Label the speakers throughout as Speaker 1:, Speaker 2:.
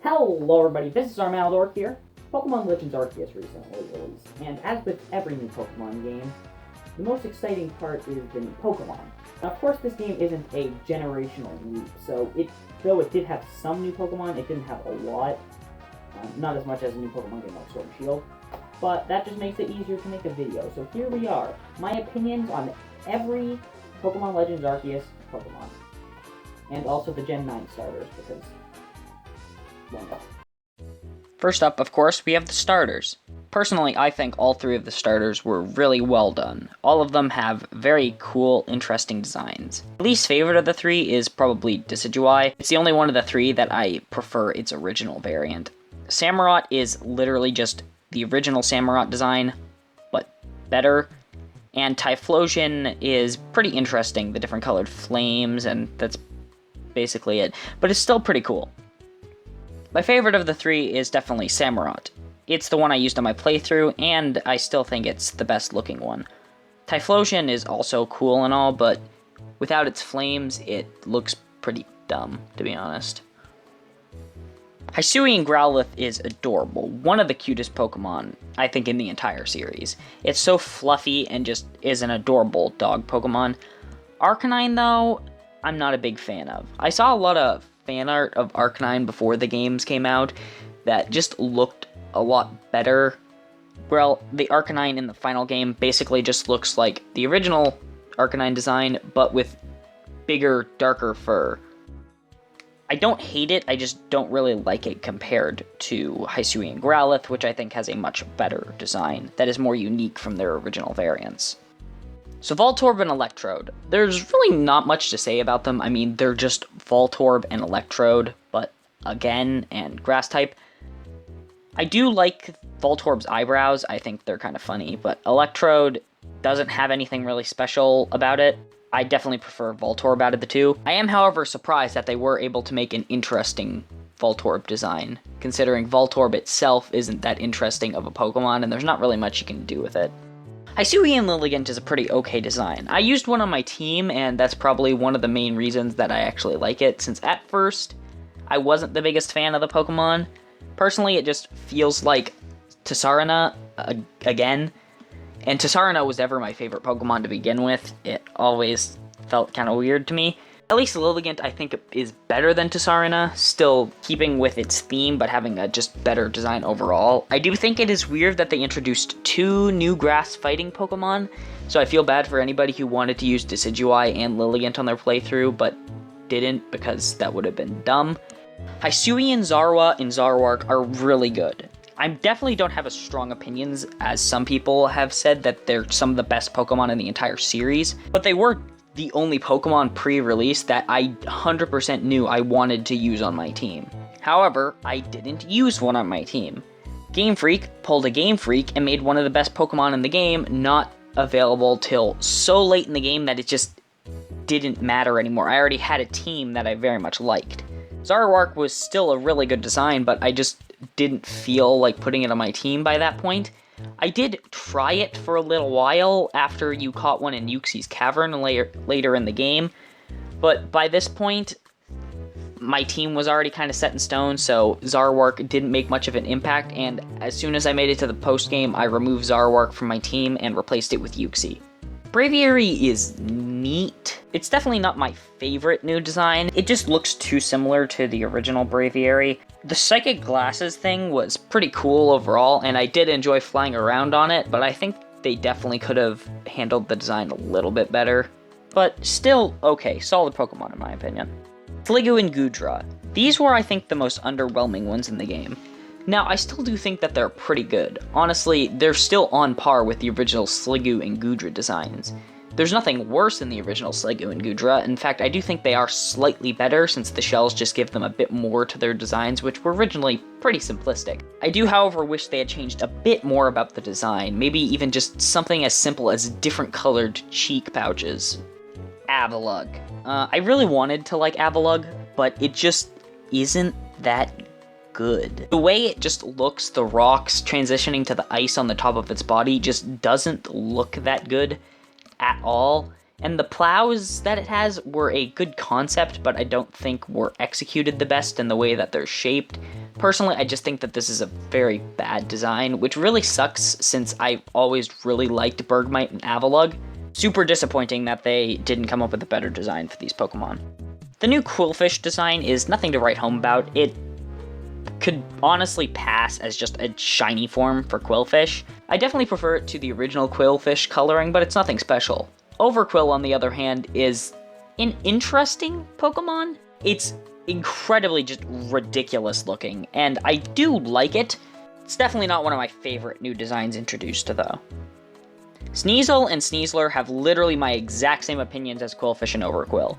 Speaker 1: Hello everybody, this is Armaldork here. Pokemon Legends Arceus recently released, and as with every new Pokemon game, the most exciting part is the new Pokemon. Now of course this game isn't a generational leap, so though it did have some new Pokemon, it didn't have a lot. Not as much as a new Pokemon game like Sword and Shield, but that just makes it easier to make a video. So here we are, my opinions on every Pokemon Legends Arceus Pokemon. And also the Gen 9 starters, because
Speaker 2: First up, of course, we have the starters. Personally, I think all three of the starters were really well done. All of them have very cool, interesting designs. My least favorite of the three is probably Decidueye. It's the only one of the three that I prefer its original variant. Samurott is literally just the original Samurott design, but better. And Typhlosion is pretty interesting, the different colored flames, and that's basically it. But it's still pretty cool. My favorite of the three is definitely Samurott. It's the one I used on my playthrough, and I still think it's the best looking one. Typhlosion is also cool and all, but without its flames, it looks pretty dumb, to be honest. Hisuian Growlithe is adorable, one of the cutest Pokemon, I think, in the entire series. It's so fluffy and just is an adorable dog Pokemon. Arcanine, though, I'm not a big fan of. I saw a lot of fan art of Arcanine before the games came out that just looked a lot better. Well, the Arcanine in the final game basically just looks like the original Arcanine design, but with bigger, darker fur. I don't hate it, I just don't really like it compared to Hisuian Growlithe, which I think has a much better design that is more unique from their original variants. So Voltorb and Electrode, there's really not much to say about them. I mean, they're just Voltorb and Electrode, but again, and Grass type. I do like Voltorb's eyebrows, I think they're kind of funny, but Electrode doesn't have anything really special about it. I definitely prefer Voltorb out of the two. I am, however, surprised that they were able to make an interesting Voltorb design, considering Voltorb itself isn't that interesting of a Pokemon, and there's not really much you can do with it. Hisuian Lilligant is a pretty okay design. I used one on my team, and that's probably one of the main reasons that I actually like it, since at first, I wasn't the biggest fan of the Pokemon. Personally, it just feels like Tsarina again, and Tsarina was ever my favorite Pokemon to begin with. It always felt kind of weird to me. At least Lilligant, I think, is better than Tsarina, still keeping with its theme, but having a just better design overall. I do think it is weird that they introduced two new grass fighting Pokemon, so I feel bad for anybody who wanted to use Decidueye and Lilligant on their playthrough, but didn't, because that would have been dumb. Hisuian Zarwa and Zarwark are really good. I definitely don't have as strong opinions as some people have said that they're some of the best Pokemon in the entire series, but they were the only Pokemon pre-release that I 100% knew I wanted to use on my team. However, I didn't use one on my team. Game Freak pulled a Game Freak and made one of the best Pokemon in the game not available till so late in the game that it just didn't matter anymore. I already had a team that I very much liked. Zarwark was still a really good design, but I just didn't feel like putting it on my team by that point. I did try it for a little while after you caught one in Uxie's Cavern later in the game, but by this point, my team was already kind of set in stone, so Zarwark didn't make much of an impact, and as soon as I made it to the post-game, I removed Zarwark from my team and replaced it with Uxie. Braviary is neat. It's definitely not my favorite new design. It just looks too similar to the original Braviary. The Psychic Glasses thing was pretty cool overall, and I did enjoy flying around on it, but I think they definitely could have handled the design a little bit better. But still, okay, solid Pokemon in my opinion. Sliggoo and Goodra. These were, I think, the most underwhelming ones in the game. Now, I still do think that they're pretty good. Honestly, they're still on par with the original Sliggoo and Goodra designs. There's nothing worse than the original Sliggoo and Goodra. In fact, I do think they are slightly better since the shells just give them a bit more to their designs, which were originally pretty simplistic. I do, however, wish they had changed a bit more about the design, maybe even just something as simple as different colored cheek pouches. Avalugg. I really wanted to like Avalugg, but it just isn't that good. The way it just looks, the rocks transitioning to the ice on the top of its body just doesn't look that good at all. And the plows that it has were a good concept, but I don't think were executed the best in the way that they're shaped. Personally, I just think that this is a very bad design, which really sucks since I've always really liked Bergmite and Avalugg. Super disappointing that they didn't come up with a better design for these Pokemon. The new Quillfish design is nothing to write home about. It could honestly pass as just a shiny form for Quillfish. I definitely prefer it to the original Quillfish coloring, but it's nothing special. Overquill, on the other hand, is an interesting Pokemon. It's incredibly just ridiculous looking, and I do like it. It's definitely not one of my favorite new designs introduced, though. Sneasel and Sneasler have literally my exact same opinions as Quillfish and Overquill.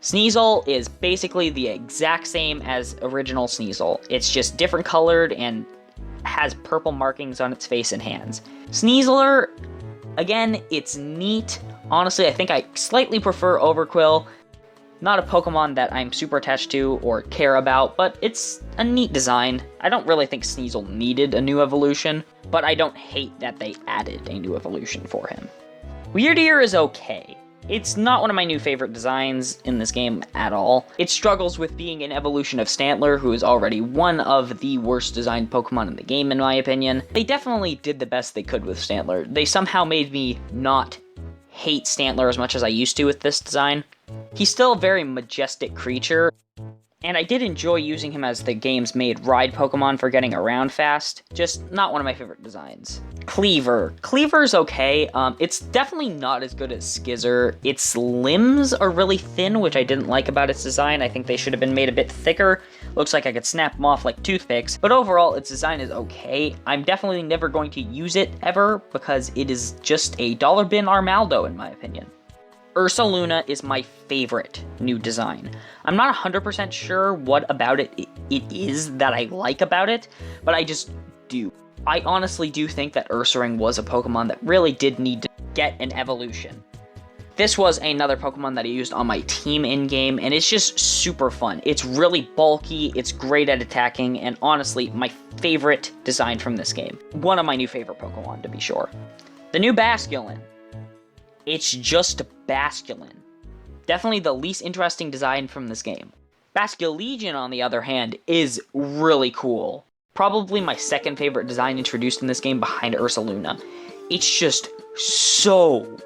Speaker 2: Sneasel is basically the exact same as original Sneasel. It's just different colored and has purple markings on its face and hands. Sneasler, again, it's neat. Honestly, I think I slightly prefer Overquill. Not a Pokemon that I'm super attached to or care about, but it's a neat design. I don't really think Sneasel needed a new evolution, but I don't hate that they added a new evolution for him. Weirdier is okay. It's not one of my new favorite designs in this game at all. It struggles with being an evolution of Stantler, who is already one of the worst designed Pokemon in the game, in my opinion. They definitely did the best they could with Stantler. They somehow made me not hate Stantler as much as I used to with this design. He's still a very majestic creature, and I did enjoy using him as the game's made ride Pokemon for getting around fast, just not one of my favorite designs. Cleaver. Cleaver's okay. It's definitely not as good as Skizzer. Its limbs are really thin, which I didn't like about its design. I think they should have been made a bit thicker. Looks like I could snap them off like toothpicks, but overall, its design is okay. I'm definitely never going to use it ever, because it is just a dollar bin Armaldo, in my opinion. Ursaluna is my favorite new design. I'm not 100% sure what about it is that I like about it, but I just do. I honestly do think that Ursaring was a Pokemon that really did need to get an evolution. This was another Pokemon that I used on my team in-game, and it's just super fun. It's really bulky, it's great at attacking, and honestly, my favorite design from this game. One of my new favorite Pokemon, to be sure. The new Basculin. It's just Basculin. Definitely the least interesting design from this game. Basculegion, on the other hand, is really cool. Probably my second favorite design introduced in this game behind Ursaluna. It's just so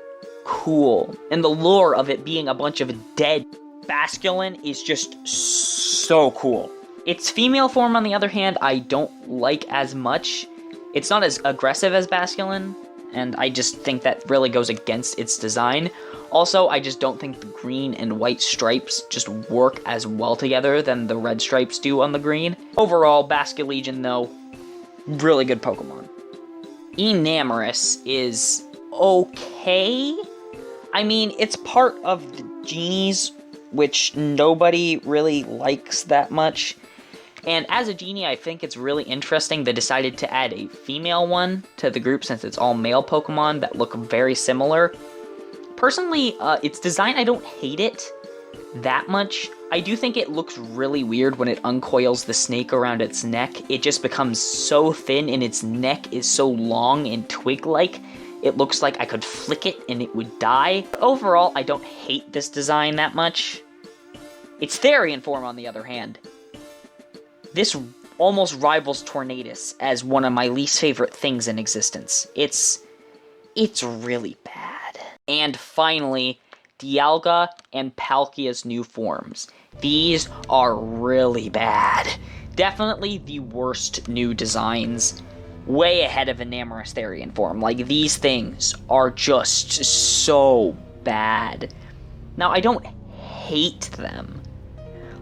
Speaker 2: cool. And the lore of it being a bunch of dead Basculin is just so cool. Its female form, on the other hand, I don't like as much. It's not as aggressive as Basculin, and I just think that really goes against its design. Also, I just don't think the green and white stripes just work as well together than the red stripes do on the green. Overall, Basculegion, though, really good Pokemon. Enamorus is okay. I mean, it's part of the Genies, which nobody really likes that much. And as a genie, I think it's really interesting they decided to add a female one to the group since it's all male Pokemon that look very similar. Personally, its design, I don't hate it that much. I do think it looks really weird when it uncoils the snake around its neck. It just becomes so thin and its neck is so long and twig-like. It looks like I could flick it and it would die. But overall, I don't hate this design that much. Its Therian form, on the other hand. This almost rivals Tornadus as one of my least favorite things in existence. It's really bad. And finally, Dialga and Palkia's new forms. These are really bad. Definitely the worst new designs. Way ahead of Enamorus Therian form. Like, these things are just so bad. Now, I don't hate them.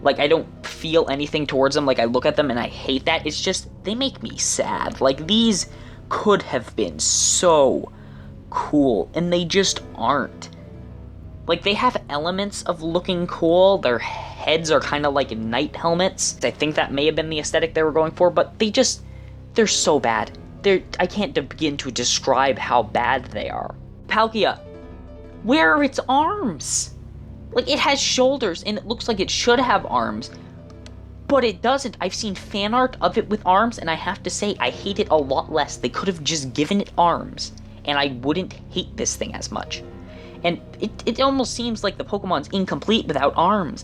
Speaker 2: Like, I don't feel anything towards them. Like, I look at them and I hate that. It's just, they make me sad. Like, these could have been so cool, and they just aren't. Like, they have elements of looking cool. Their heads are kind of like knight helmets. I think that may have been the aesthetic they were going for, but they're so bad. I can't begin to describe how bad they are. Palkia, where are its arms? Like, it has shoulders, and it looks like it should have arms, but it doesn't. I've seen fan art of it with arms, and I have to say, I hate it a lot less. They could have just given it arms, and I wouldn't hate this thing as much. And it almost seems like the Pokemon's incomplete without arms.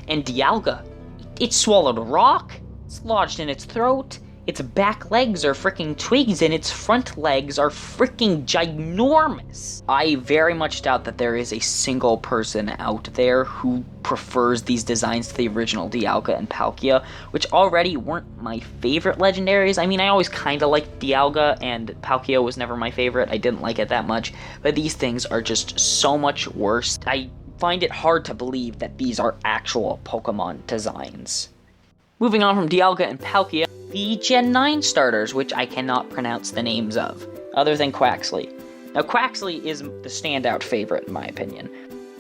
Speaker 2: And Dialga, it swallowed a rock. It's lodged in its throat. Its back legs are freaking twigs, and its front legs are freaking ginormous. I very much doubt that there is a single person out there who prefers these designs to the original Dialga and Palkia, which already weren't my favorite legendaries. I mean, I always kind of liked Dialga, and Palkia was never my favorite. I didn't like it that much, but these things are just so much worse. I find it hard to believe that these are actual Pokemon designs. Moving on from Dialga and Palkia, the Gen 9 starters, which I cannot pronounce the names of, other than Quaxly. Now, Quaxly is the standout favorite, in my opinion.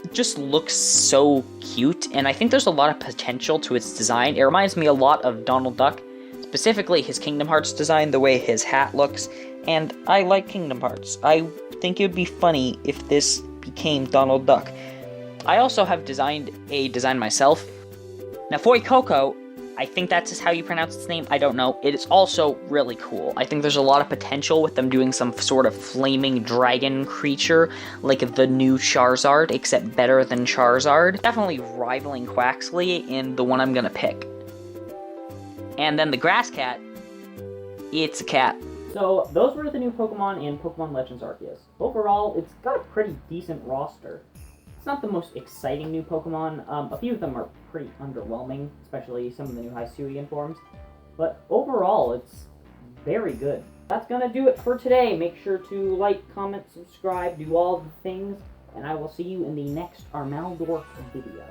Speaker 2: It just looks so cute, and I think there's a lot of potential to its design. It reminds me a lot of Donald Duck, specifically his Kingdom Hearts design, the way his hat looks, and I like Kingdom Hearts. I think it would be funny if this became Donald Duck. I also have designed a design myself. Now, Fuecoco, I think that's just how you pronounce its name, I don't know. It is also really cool. I think there's a lot of potential with them doing some sort of flaming dragon creature, like the new Charizard, except better than Charizard. Definitely rivaling Quaxly in the one I'm gonna pick. And then the Grass Cat, it's a cat.
Speaker 1: So, those were the new Pokemon in Pokemon Legends Arceus. Overall, it's got a pretty decent roster. It's not the most exciting new Pokemon. A few of them are pretty underwhelming, especially some of the new Hisuian forms. But overall, it's very good. That's gonna do it for today. Make sure to like, comment, subscribe, do all the things, and I will see you in the next Armeldorf video.